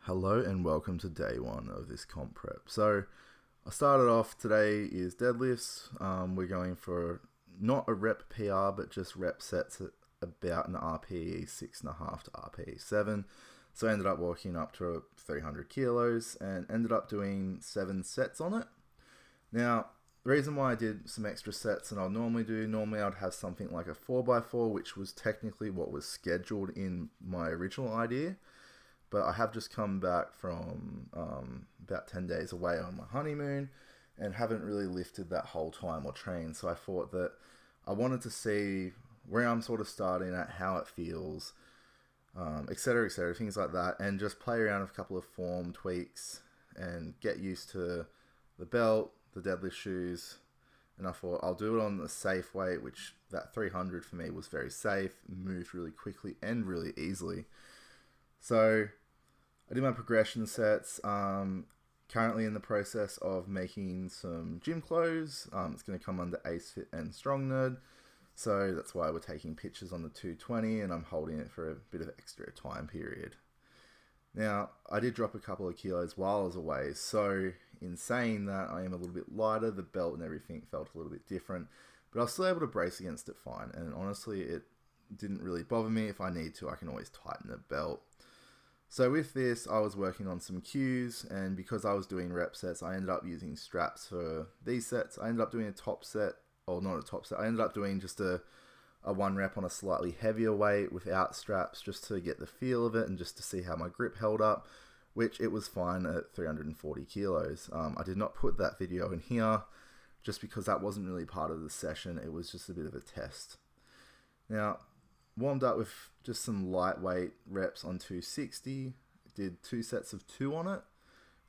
Hello and welcome to day one of this comp prep. So I started off, today is deadlifts. We're going for not a rep PR, but just rep sets at about an RPE 6.5 to RPE 7. So I ended up working up to 300 kilos and ended up doing 7 sets on it. Now, the reason why I did some extra sets than I'll normally do, normally I'd have something like a 4x4, which was technically what was scheduled in my original idea. But I have just come back from about 10 days away on my honeymoon and haven't really lifted that whole time or trained. So I thought that I wanted to see where I'm sort of starting at, how it feels, etc., etc., things like that, and just play around with a couple of form tweaks and get used to the belt, the deadlift shoes. And I thought I'll do it on the safe weight, which that 300 for me was very safe, moved really quickly and really easily. So I did my progression sets. Currently in the process of making some gym clothes. It's going to come under Ace Fit and Strong Nerd. So that's why we're taking pictures on the 220 and I'm holding it for a bit of extra time period. Now, I did drop a couple of kilos while I was away. So in saying that, I am a little bit lighter. The belt and everything felt a little bit different. But I was still able to brace against it fine. And honestly, it didn't really bother me. If I need to, I can always tighten the belt. So with this, I was working on some cues, and because I was doing rep sets, I ended up using straps for these sets. I ended up doing a top set, or not a top set, I ended up doing just a 1 rep on a slightly heavier weight without straps, just to get the feel of it and just to see how my grip held up, which it was fine at 340 kilos. I did not put that video in here, just because that wasn't really part of the session. It was just a bit of a test. Now, warmed up with just some lightweight reps on 260. Did 2 sets of 2 on it,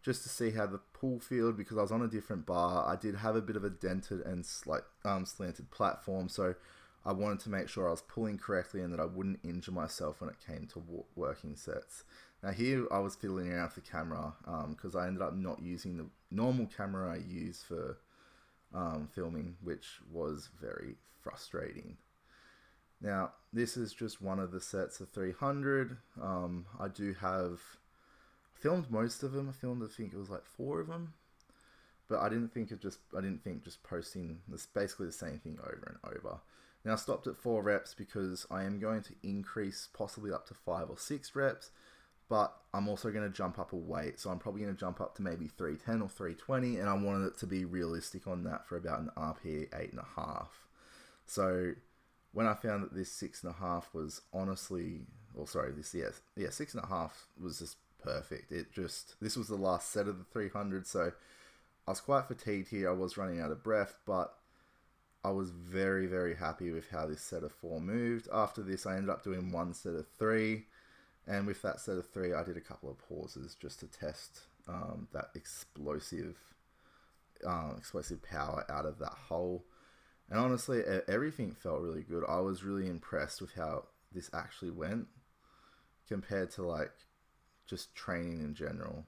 just to see how the pull felt, because I was on a different bar. I did have a bit of a dented and slanted platform, so I wanted to make sure I was pulling correctly and that I wouldn't injure myself when it came to working sets. Now here I was fiddling around with the camera because I ended up not using the normal camera I use for filming, which was very frustrating. Now, this is just one of the sets of 300. I do have filmed most of them. I think it was like 4 of them, but I didn't think just posting this basically the same thing over and over. Now I stopped at 4 reps because I am going to increase possibly up to 5 or 6 reps, but I'm also going to jump up a weight. So I'm probably going to jump up to maybe 310 or 320, and I wanted it to be realistic on that for about an RPE 8.5. So when I found that this 6.5 was honestly, 6.5 was just perfect. This was the last set of the 300, so I was quite fatigued here. I was running out of breath, but I was very, very happy with how this set of 4 moved. After this, I ended up doing 1 set of 3, and with that set of 3, I did a couple of pauses just to test that explosive power out of that hole. And honestly, everything felt really good. I was really impressed with how this actually went compared to like just training in general.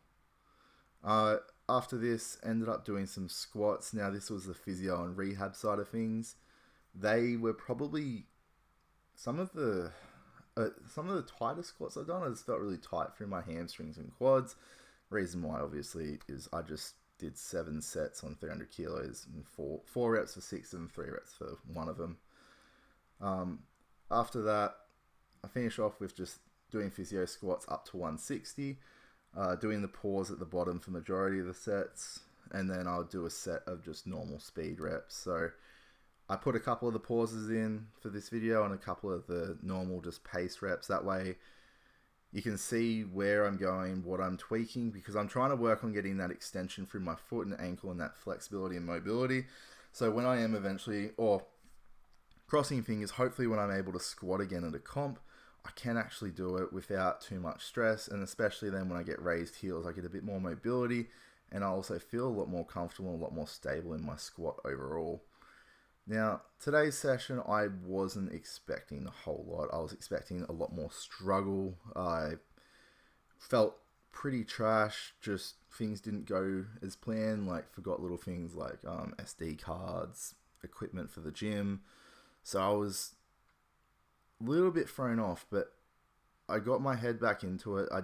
After this, ended up doing some squats. Now this was the physio and rehab side of things. They were probably some of the tightest squats I've done. I just felt really tight through my hamstrings and quads. Reason why obviously is I just did 7 sets on 300 kilos and 4 reps for 6 and 3 reps for 1 of them. After that, I finish off with just doing physio squats up to 160, doing the pause at the bottom for majority of the sets, and then I'll do a set of just normal speed reps. So I put a couple of the pauses in for this video and a couple of the normal just pace reps. That way you can see where I'm going, what I'm tweaking, because I'm trying to work on getting that extension through my foot and ankle and that flexibility and mobility. So when I am eventually, or crossing fingers, hopefully when I'm able to squat again at a comp, I can actually do it without too much stress. And especially then when I get raised heels, I get a bit more mobility and I also feel a lot more comfortable and a lot more stable in my squat overall. Now, today's session, I wasn't expecting a whole lot. I was expecting a lot more struggle. I felt pretty trash. Just things didn't go as planned. Like, forgot little things like SD cards, equipment for the gym. So I was a little bit thrown off, but I got my head back into it. I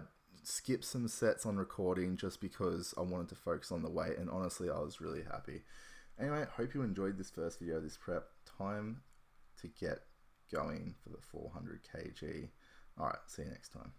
skipped some sets on recording just because I wanted to focus on the weight, and honestly I was really happy. Anyway, hope you enjoyed this first video of this prep. Time to get going for the 400 kg. Alright, see you next time.